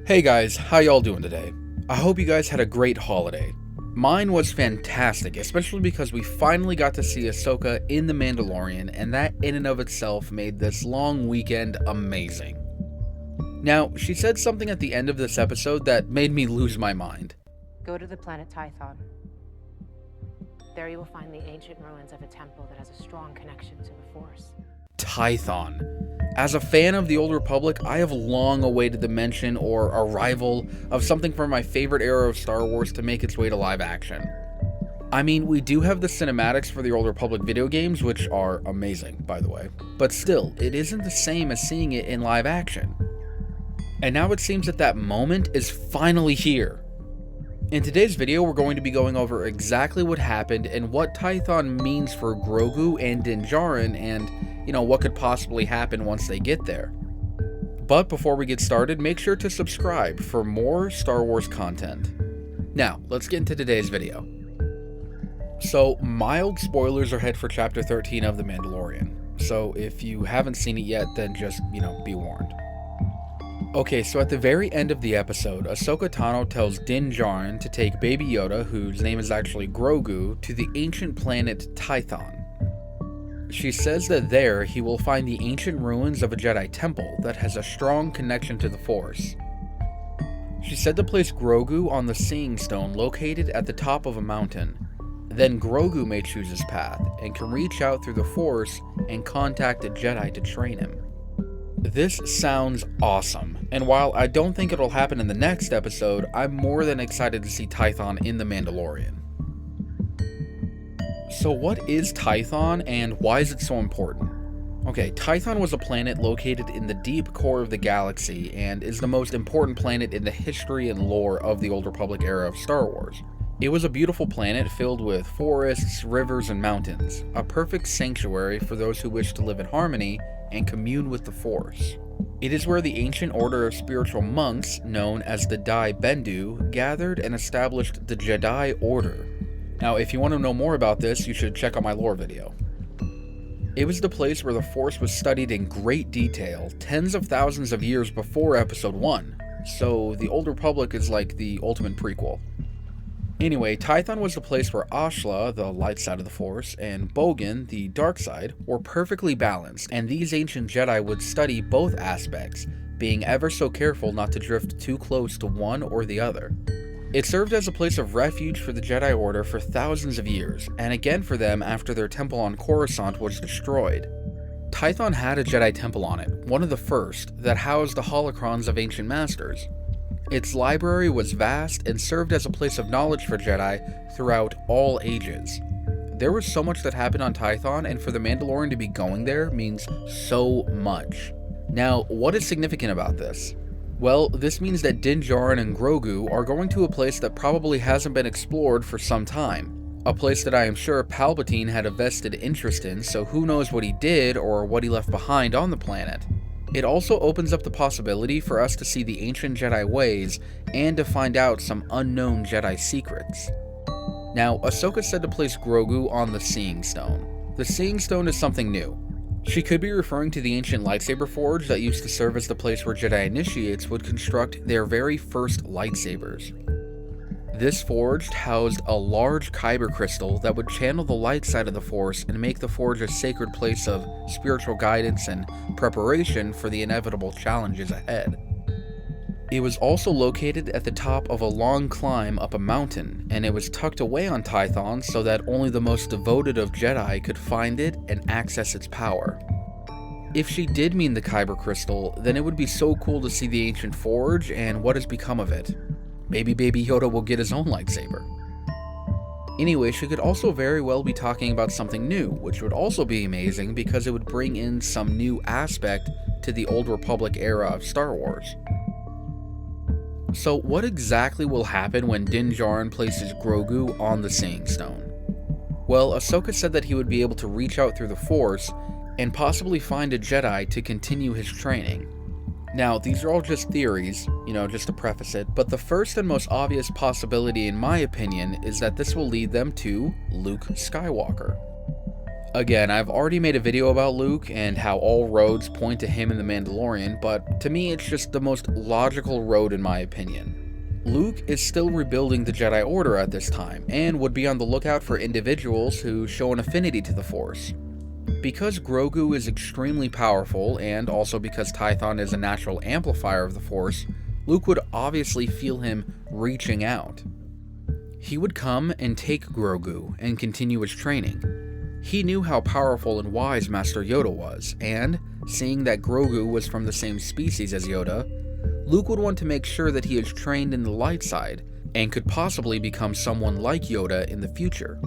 Hey guys, how y'all doing today? I hope you guys had a great holiday. Mine was fantastic, especially because we finally got to see Ahsoka in The Mandalorian, and that in and of itself made this long weekend amazing. Now, she said something at the end of this episode that made me lose my mind. Go to the planet Tython. There you will find the ancient ruins of a temple that has a strong connection to the Force. Tython. As a fan of the Old Republic, I have long awaited the mention or arrival of something from my favorite era of Star Wars to make its way to live action. I mean, we do have the cinematics for the Old Republic video games, which are amazing, by the way, but still, it isn't the same as seeing it in live action. And now it seems that that moment is finally here. In today's video, we're going to be going over exactly what happened and what Tython means for Grogu and Din Djarin and, what could possibly happen once they get there. But before we get started, make sure to subscribe for more Star Wars content. Now, let's get into today's video. So, mild spoilers are ahead for Chapter 13 of The Mandalorian. So, if you haven't seen it yet, then just, be warned. Okay, so at the very end of the episode, Ahsoka Tano tells Din Djarin to take Baby Yoda, whose name is actually Grogu, to the ancient planet Tython. She says that there he will find the ancient ruins of a Jedi temple that has a strong connection to the Force. She said to place Grogu on the Seeing Stone located at the top of a mountain. Then Grogu may choose his path and can reach out through the Force and contact a Jedi to train him. This sounds awesome, and while I don't think it'll happen in the next episode, I'm more than excited to see Tython in The Mandalorian. So what is Tython, and why is it so important? Okay, Tython was a planet located in the deep core of the galaxy, and is the most important planet in the history and lore of the Old Republic era of Star Wars. It was a beautiful planet filled with forests, rivers, and mountains, a perfect sanctuary for those who wish to live in harmony and commune with the Force. It is where the ancient order of spiritual monks, known as the Dai Bendu, gathered and established the Jedi Order. Now, if you want to know more about this, you should check out my lore video. It was the place where the Force was studied in great detail, tens of thousands of years before Episode 1, so the Old Republic is like the ultimate prequel. Anyway, Tython was the place where Ashla, the light side of the Force, and Bogan, the dark side, were perfectly balanced, and these ancient Jedi would study both aspects, being ever so careful not to drift too close to one or the other. It served as a place of refuge for the Jedi Order for thousands of years, and again for them after their temple on Coruscant was destroyed. Tython had a Jedi temple on it, one of the first, that housed the holocrons of ancient masters. Its library was vast and served as a place of knowledge for Jedi throughout all ages. There was so much that happened on Tython, and for the Mandalorian to be going there means so much. Now, what is significant about this? Well, this means that Din Djarin and Grogu are going to a place that probably hasn't been explored for some time. A place that I am sure Palpatine had a vested interest in, so who knows what he did or what he left behind on the planet. It also opens up the possibility for us to see the ancient Jedi ways and to find out some unknown Jedi secrets. Now, Ahsoka said to place Grogu on the Seeing Stone. The Seeing Stone is something new. She could be referring to the ancient lightsaber forge that used to serve as the place where Jedi initiates would construct their very first lightsabers. This forge housed a large kyber crystal that would channel the light side of the Force and make the forge a sacred place of spiritual guidance and preparation for the inevitable challenges ahead. It was also located at the top of a long climb up a mountain, and it was tucked away on Tython so that only the most devoted of Jedi could find it and access its power. If she did mean the kyber crystal, then it would be so cool to see the ancient forge and what has become of it. Maybe Baby Yoda will get his own lightsaber. Anyway, she could also very well be talking about something new, which would also be amazing because it would bring in some new aspect to the Old Republic era of Star Wars. So what exactly will happen when Din Djarin places Grogu on the Seeing Stone? Well, Ahsoka said that he would be able to reach out through the Force and possibly find a Jedi to continue his training. Now, these are all just theories, just to preface it, but the first and most obvious possibility in my opinion is that this will lead them to Luke Skywalker. Again, I've already made a video about Luke and how all roads point to him in The Mandalorian, but to me it's just the most logical road in my opinion. Luke is still rebuilding the Jedi Order at this time, and would be on the lookout for individuals who show an affinity to the Force. Because Grogu is extremely powerful, and also because Tython is a natural amplifier of the Force, Luke would obviously feel him reaching out. He would come and take Grogu and continue his training. He knew how powerful and wise Master Yoda was, and, seeing that Grogu was from the same species as Yoda, Luke would want to make sure that he is trained in the light side, and could possibly become someone like Yoda in the future.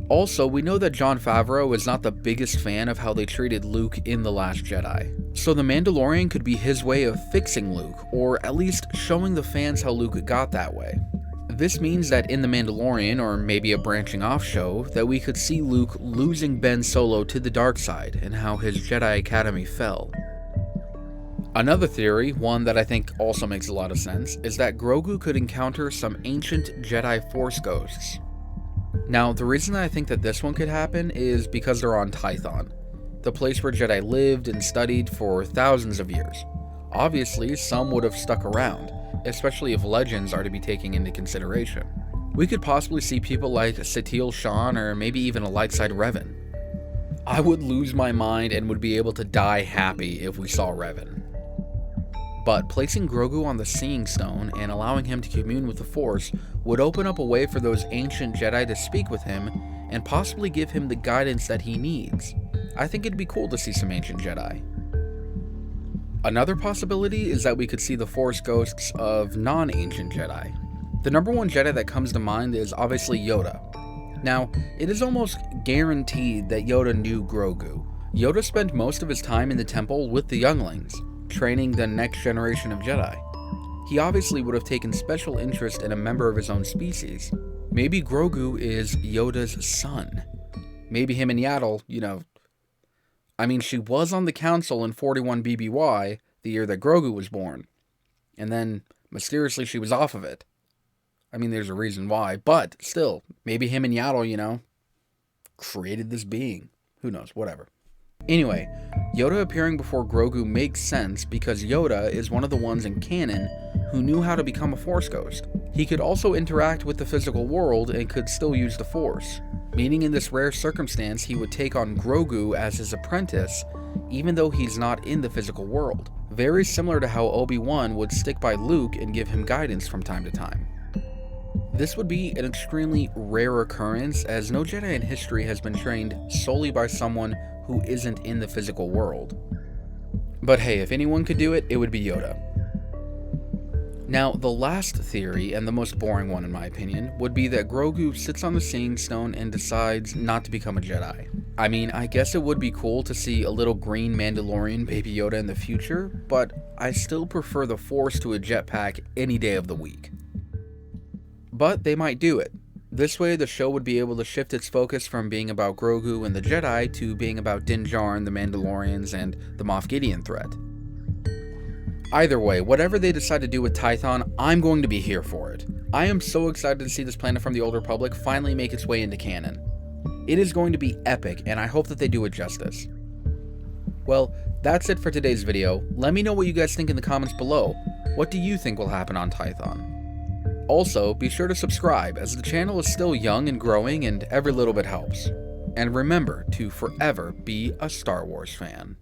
Also, we know that Jon Favreau is not the biggest fan of how they treated Luke in The Last Jedi, so The Mandalorian could be his way of fixing Luke, or at least showing the fans how Luke got that way. This means that in The Mandalorian, or maybe a branching off show, that we could see Luke losing Ben Solo to the dark side and how his Jedi Academy fell. Another theory, one that I think also makes a lot of sense, is that Grogu could encounter some ancient Jedi Force ghosts. Now, the reason I think that this one could happen is because they're on Tython, the place where Jedi lived and studied for thousands of years. Obviously, some would have stuck around, especially if legends are to be taken into consideration. We could possibly see people like Satele Shan, or maybe even a light side Revan. I would lose my mind and would be able to die happy if we saw Revan. But placing Grogu on the Seeing Stone and allowing him to commune with the Force would open up a way for those ancient Jedi to speak with him and possibly give him the guidance that he needs. I think it'd be cool to see some ancient Jedi. Another possibility is that we could see the Force ghosts of non-ancient Jedi. The number one Jedi that comes to mind is obviously Yoda. Now, it is almost guaranteed that Yoda knew Grogu. Yoda spent most of his time in the temple with the younglings, training the next generation of Jedi. He obviously would have taken special interest in a member of his own species. Maybe Grogu is Yoda's son. Maybe him and Yaddle, she was on the council in 41 BBY, the year that Grogu was born. And then, mysteriously, she was off of it. There's a reason why, but still, maybe him and Yaddle, created this being. Who knows, whatever. Anyway, Yoda appearing before Grogu makes sense because Yoda is one of the ones in canon who knew how to become a Force ghost. He could also interact with the physical world and could still use the Force, meaning in this rare circumstance he would take on Grogu as his apprentice even though he's not in the physical world. Very similar to how Obi-Wan would stick by Luke and give him guidance from time to time. This would be an extremely rare occurrence, as no Jedi in history has been trained solely by someone who isn't in the physical world. But hey, if anyone could do it, it would be Yoda. Now, the last theory, and the most boring one in my opinion, would be that Grogu sits on the Seeing Stone and decides not to become a Jedi. I guess it would be cool to see a little green Mandalorian Baby Yoda in the future, but I still prefer the Force to a jetpack any day of the week. But they might do it. This way, the show would be able to shift its focus from being about Grogu and the Jedi to being about Din Djarin, the Mandalorians, and the Moff Gideon threat. Either way, whatever they decide to do with Tython, I'm going to be here for it. I am so excited to see this planet from the Old Republic finally make its way into canon. It is going to be epic, and I hope that they do it justice. Well, that's it for today's video. Let me know what you guys think in the comments below. What do you think will happen on Tython? Also, be sure to subscribe, as the channel is still young and growing and every little bit helps. And remember to forever be a Star Wars fan.